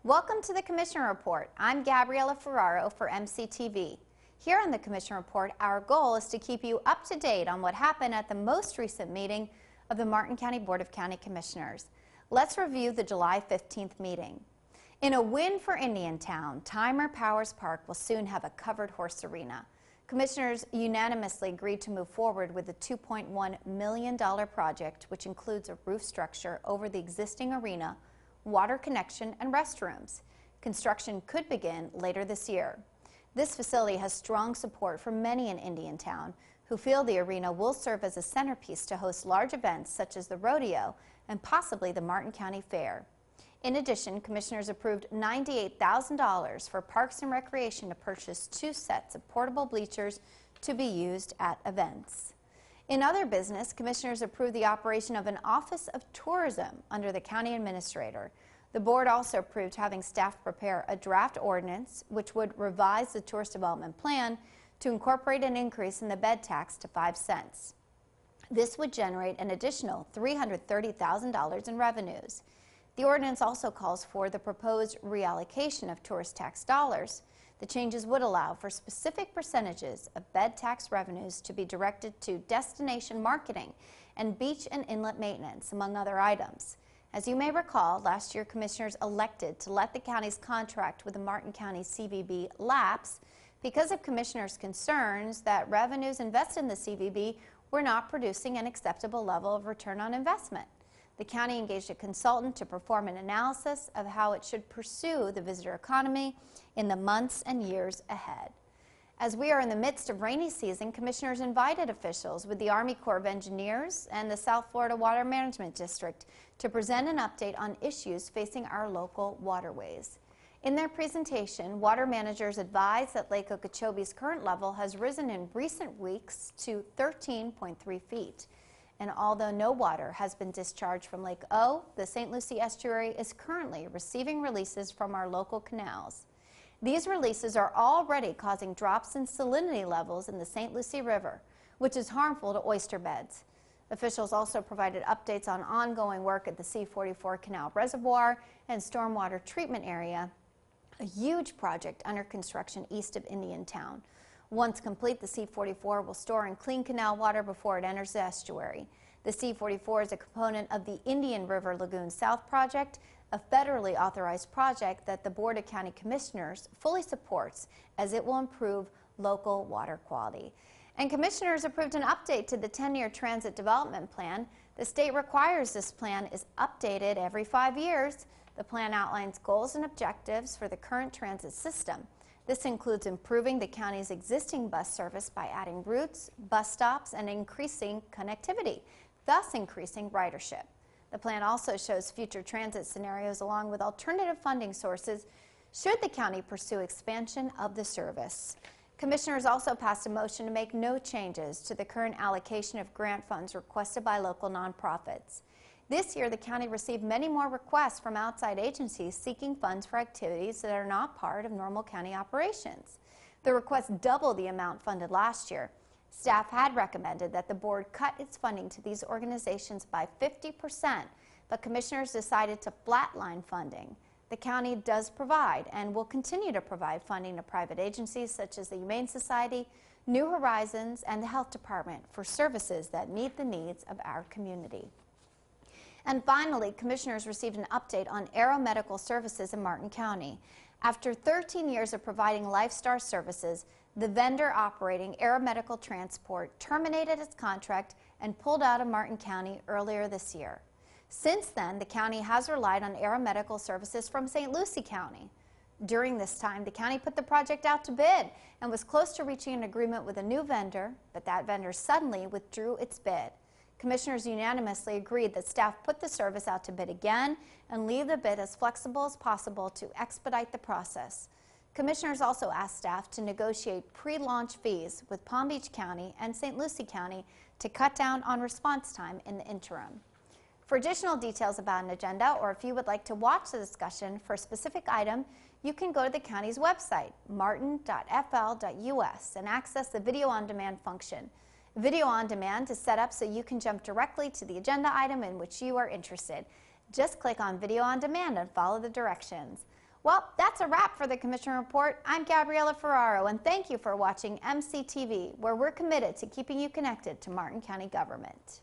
Welcome to the Commissioner Report. I'm Gabriela Ferraro for MCTV. Here on the Commissioner Report, our goal is to keep you up to date on what happened at the most recent meeting of the Martin County Board of County Commissioners. Let's review the July 15th meeting. In a win for Indiantown, Timer Powers Park will soon have a covered horse arena. Commissioners unanimously agreed to move forward with the $2.1 million project, which includes a roof structure over the existing arena, water connection, and restrooms. Construction could begin later this year. This facility has strong support from many in Indiantown who feel the arena will serve as a centerpiece to host large events such as the rodeo and possibly the Martin County Fair. In addition, commissioners approved $98,000 for Parks and Recreation to purchase 2 sets of portable bleachers to be used at events. In other business, commissioners approved the operation of an Office of Tourism under the county administrator. The board also approved having staff prepare a draft ordinance which would revise the tourist development plan to incorporate an increase in the bed tax to 5 cents. This would generate an additional $330,000 in revenues. The ordinance also calls for the proposed reallocation of tourist tax dollars. The changes would allow for specific percentages of bed tax revenues to be directed to destination marketing and beach and inlet maintenance, among other items. As you may recall, last year commissioners elected to let the county's contract with the Martin County CVB lapse because of commissioners' concerns that revenues invested in the CVB were not producing an acceptable level of return on investment. The county engaged a consultant to perform an analysis of how it should pursue the visitor economy in the months and years ahead. As we are in the midst of rainy season, commissioners invited officials with the Army Corps of Engineers and the South Florida Water Management District to present an update on issues facing our local waterways. In their presentation, water managers advised that Lake Okeechobee's current level has risen in recent weeks to 13.3 feet. And although no water has been discharged from Lake O, the St. Lucie Estuary is currently receiving releases from our local canals. These releases are already causing drops in salinity levels in the St. Lucie River, which is harmful to oyster beds. Officials also provided updates on ongoing work at the C-44 Canal Reservoir and Stormwater Treatment Area, a huge project under construction east of Indiantown. Once complete, the C-44 will store and clean canal water before it enters the estuary. The C-44 is a component of the Indian River Lagoon South project, a federally authorized project that the Board of County Commissioners fully supports as it will improve local water quality. And commissioners approved an update to the 10-year transit development plan. The state requires this plan is updated every 5 years. The plan outlines goals and objectives for the current transit system. This includes improving the county's existing bus service by adding routes, bus stops, and increasing connectivity, thus increasing ridership. The plan also shows future transit scenarios along with alternative funding sources should the county pursue expansion of the service. Commissioners also passed a motion to make no changes to the current allocation of grant funds requested by local nonprofits. This year, the county received many more requests from outside agencies seeking funds for activities that are not part of normal county operations. The requests double the amount funded last year. Staff had recommended that the board cut its funding to these organizations by 50%, but commissioners decided to flatline funding. The county does provide and will continue to provide funding to private agencies such as the Humane Society, New Horizons, and the Health Department for services that meet the needs of our community. And finally, commissioners received an update on Aero Medical Services in Martin County. After 13 years of providing LifeStar services, the vendor operating Aero Medical Transport terminated its contract and pulled out of Martin County earlier this year. Since then, the county has relied on Aero Medical Services from St. Lucie County. During this time, the county put the project out to bid and was close to reaching an agreement with a new vendor, but that vendor suddenly withdrew its bid. Commissioners unanimously agreed that staff put the service out to bid again and leave the bid as flexible as possible to expedite the process. Commissioners also asked staff to negotiate pre-launch fees with Palm Beach County and St. Lucie County to cut down on response time in the interim. For additional details about an agenda, or if you would like to watch the discussion for a specific item, you can go to the county's website, martin.fl.us, and access the video on demand function. Video on demand is set up so you can jump directly to the agenda item in which you are interested. Just click on Video on Demand and follow the directions. Well, that's a wrap for the Commissioner Report. I'm Gabriela Ferraro, and thank you for watching MCTV, where we're committed to keeping you connected to Martin County government.